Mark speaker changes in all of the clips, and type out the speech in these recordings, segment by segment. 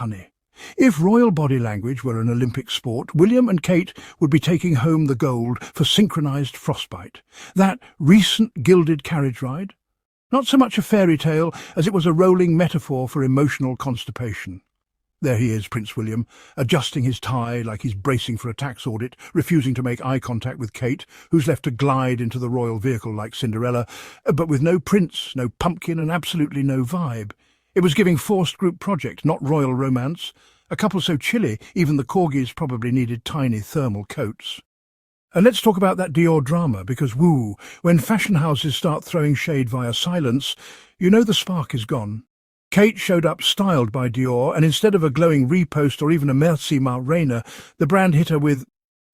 Speaker 1: honey. If royal body language were an Olympic sport, William and Kate would be taking home the gold for synchronised frostbite. That recent gilded carriage ride? Not so much a fairy tale as it was a rolling metaphor for emotional constipation. There he is, Prince William, adjusting his tie like he's bracing for a tax audit, refusing to make eye contact with Kate, who's left to glide into the royal vehicle like Cinderella, but with no prince, no pumpkin and absolutely no vibe. It was giving forced group project, not royal romance. A couple so chilly, even the corgis probably needed tiny thermal coats. And let's talk about that Dior drama, because woo, when fashion houses start throwing shade via silence, you know the spark is gone. Kate showed up styled by Dior, and instead of a glowing repost or even a merci ma reina, the brand hit her with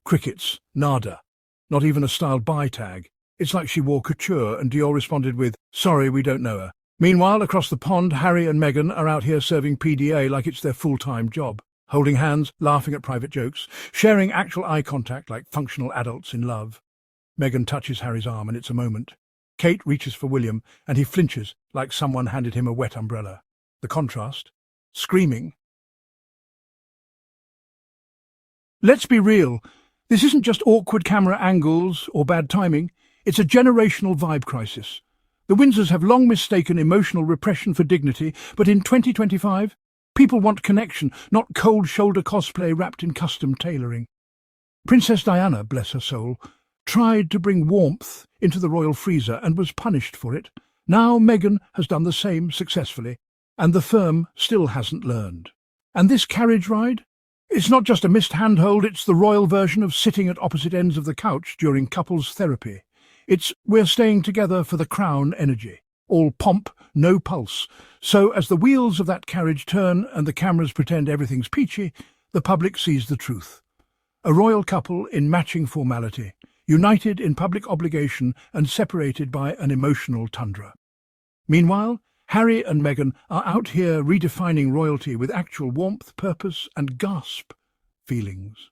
Speaker 1: crickets, nada, not even a styled buy tag. It's like she wore couture, and Dior responded with, sorry, we don't know her. Meanwhile, across the pond, Harry and Meghan are out here serving PDA like it's their full-time job, holding hands, laughing at private jokes, sharing actual eye contact like functional adults in love. Meghan touches Harry's arm, and it's a moment. Kate reaches for William, and he flinches like someone handed him a wet umbrella. The contrast. Screaming. Let's be real. This isn't just awkward camera angles or bad timing. It's a generational vibe crisis. The Windsors have long mistaken emotional repression for dignity, but in 2025, people want connection, not cold shoulder cosplay wrapped in custom tailoring. Princess Diana, bless her soul, tried to bring warmth into the royal freezer and was punished for it. Now Meghan has done the same successfully, and the firm still hasn't learned. And this carriage ride? It's not just a missed handhold, it's the royal version of sitting at opposite ends of the couch during couples therapy. It's we're staying together for the crown energy. All pomp, no pulse. So as the wheels of that carriage turn and the cameras pretend everything's peachy, the public sees the truth. A royal couple in matching formality, united in public obligation and separated by an emotional tundra. Meanwhile, Harry and Meghan are out here redefining royalty with actual warmth, purpose and gasp feelings.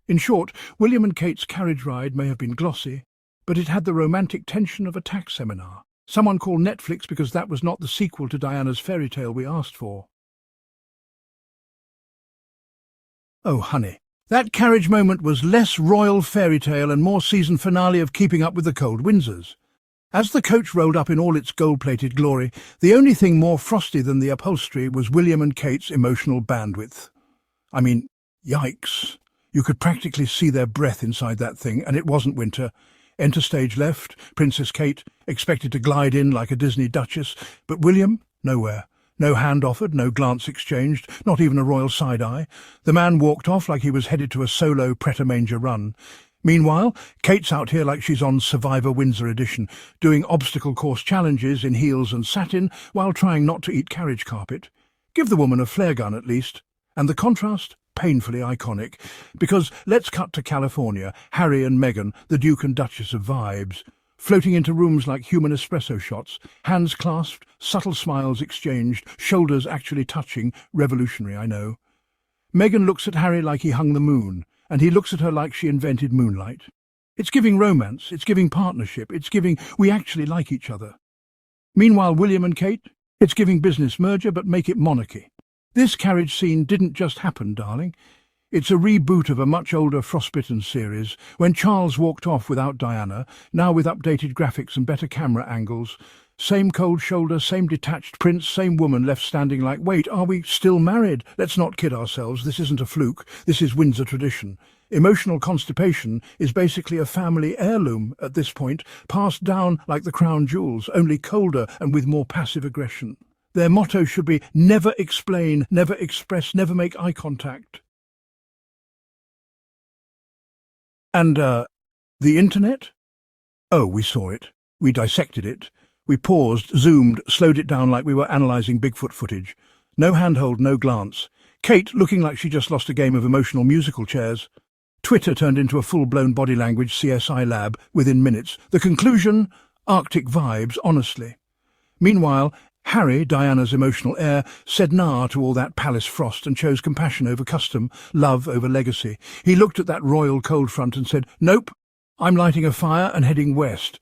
Speaker 1: In short, William and Kate's carriage ride may have been glossy, but it had the romantic tension of a tax seminar. Someone called Netflix because that was not the sequel to Diana's fairy tale we asked for. Oh, honey, that carriage moment was less royal fairy tale and more season finale of Keeping Up with the Cold Windsors. As the coach rolled up in all its gold-plated glory, the only thing more frosty than the upholstery was William and Kate's emotional bandwidth. I mean, yikes. You could practically see their breath inside that thing, and it wasn't winter. Enter stage left, Princess Kate, expected to glide in like a Disney duchess, but William, nowhere. No hand offered, no glance exchanged, not even a royal side-eye. The man walked off like he was headed to a solo Pret-a-Manger run. Meanwhile, Kate's out here like she's on Survivor Windsor edition, doing obstacle course challenges in heels and satin while trying not to eat carriage carpet. Give the woman a flare gun at least. And the contrast? Painfully iconic. Because let's cut to California, Harry and Meghan, the Duke and Duchess of vibes, floating into rooms like human espresso shots, hands clasped, subtle smiles exchanged, shoulders actually touching, revolutionary, I know. Meghan looks at Harry like he hung the moon, and he looks at her like she invented moonlight. It's giving romance, it's giving partnership, it's giving we actually like each other. Meanwhile, William and Kate, it's giving business merger, but make it monarchy. This carriage scene didn't just happen, darling. It's a reboot of a much older Frostbitten series, when Charles walked off without Diana, now with updated graphics and better camera angles. Same cold shoulder, same detached prince, same woman left standing like, wait, are we still married? Let's not kid ourselves, this isn't a fluke, this is Windsor tradition. Emotional constipation is basically a family heirloom at this point, passed down like the crown jewels, only colder and with more passive aggression. Their motto should be never explain, never express, never make eye contact. And, the internet? Oh, we saw it. We dissected it. We paused, zoomed, slowed it down like we were analysing Bigfoot footage. No handhold, no glance. Kate looking like she just lost a game of emotional musical chairs. Twitter turned into a full-blown body language CSI lab within minutes. The conclusion? Arctic vibes, honestly. Meanwhile, Harry, Diana's emotional heir, said nah to all that palace frost and chose compassion over custom, love over legacy. He looked at that royal cold front and said, nope, I'm lighting a fire and heading west.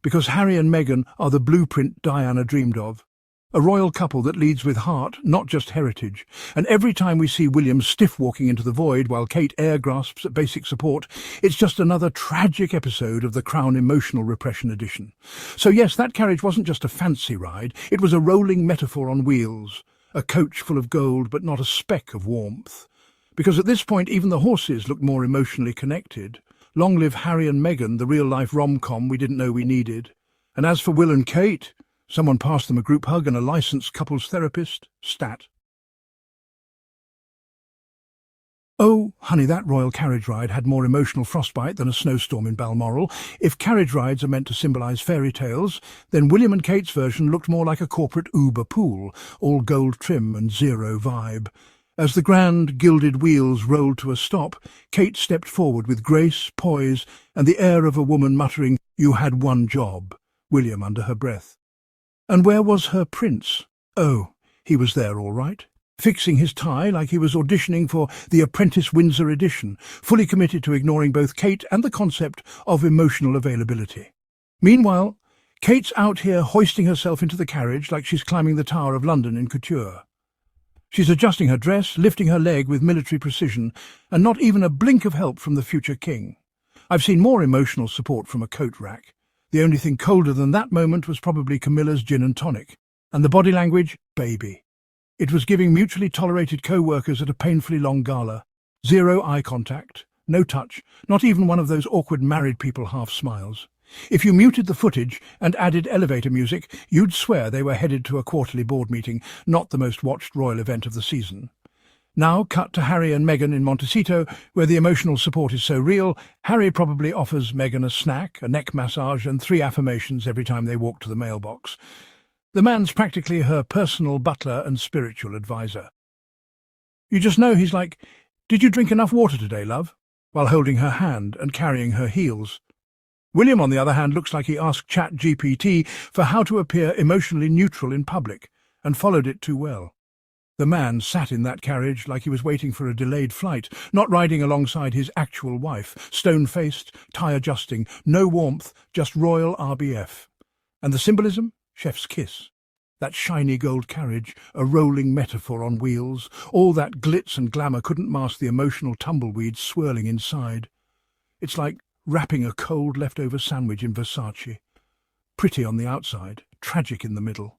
Speaker 1: Because Harry and Meghan are the blueprint Diana dreamed of. A royal couple that leads with heart, not just heritage. And every time we see William stiff-walking into the void while Kate air grasps at basic support, it's just another tragic episode of the Crown Emotional Repression edition. So yes, that carriage wasn't just a fancy ride, it was a rolling metaphor on wheels. A coach full of gold, but not a speck of warmth. Because at this point, even the horses looked more emotionally connected. Long live Harry and Meghan, the real-life rom-com we didn't know we needed. And as for Will and Kate, someone passed them a group hug and a licensed couples therapist. Stat. Oh, honey, that royal carriage ride had more emotional frostbite than a snowstorm in Balmoral. If carriage rides are meant to symbolise fairy tales, then William and Kate's version looked more like a corporate Uber pool, all gold trim and zero vibe. As the grand, gilded wheels rolled to a stop, Kate stepped forward with grace, poise, and the air of a woman muttering, "You had one job," William under her breath. And where was her prince? Oh, he was there all right, fixing his tie like he was auditioning for the Apprentice Windsor edition, fully committed to ignoring both Kate and the concept of emotional availability. Meanwhile, Kate's out here hoisting herself into the carriage like she's climbing the Tower of London in couture. She's adjusting her dress, lifting her leg with military precision, and not even a blink of help from the future king. I've seen more emotional support from a coat rack. The only thing colder than that moment was probably Camilla's gin and tonic. And the body language? Baby. It was giving mutually tolerated co-workers at a painfully long gala. Zero eye contact, no touch, not even one of those awkward married people half-smiles. If you muted the footage and added elevator music, you'd swear they were headed to a quarterly board meeting, not the most watched royal event of the season. Now cut to Harry and Meghan in Montecito, where the emotional support is so real, Harry probably offers Meghan a snack, a neck massage and 3 affirmations every time they walk to the mailbox. The man's practically her personal butler and spiritual advisor. You just know he's like, "Did you drink enough water today, love?" while holding her hand and carrying her heels. William, on the other hand, looks like he asked ChatGPT for how to appear emotionally neutral in public, and followed it too well. The man sat in that carriage like he was waiting for a delayed flight, not riding alongside his actual wife, stone-faced, tie-adjusting, no warmth, just royal RBF. And the symbolism? Chef's kiss. That shiny gold carriage, a rolling metaphor on wheels, all that glitz and glamour couldn't mask the emotional tumbleweeds swirling inside. It's like wrapping a cold leftover sandwich in Versace. Pretty on the outside, tragic in the middle.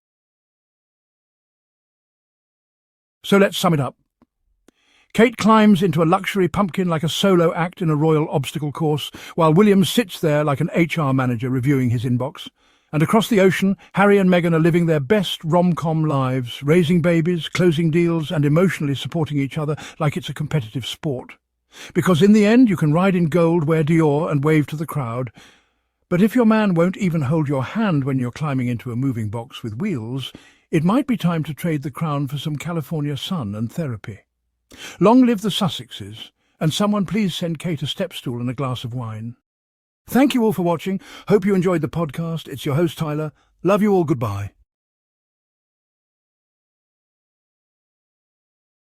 Speaker 1: So let's sum it up. Kate climbs into a luxury pumpkin like a solo act in a royal obstacle course, while William sits there like an HR manager reviewing his inbox. And across the ocean, Harry and Meghan are living their best rom-com lives, raising babies, closing deals, and emotionally supporting each other like it's a competitive sport. Because in the end, you can ride in gold, wear Dior, and wave to the crowd. But if your man won't even hold your hand when you're climbing into a moving box with wheels, it might be time to trade the crown for some California sun and therapy. Long live the Sussexes, and someone please send Kate a step stool and a glass of wine. Thank you all for watching. Hope you enjoyed the podcast. It's your host, Tyler. Love you all. Goodbye.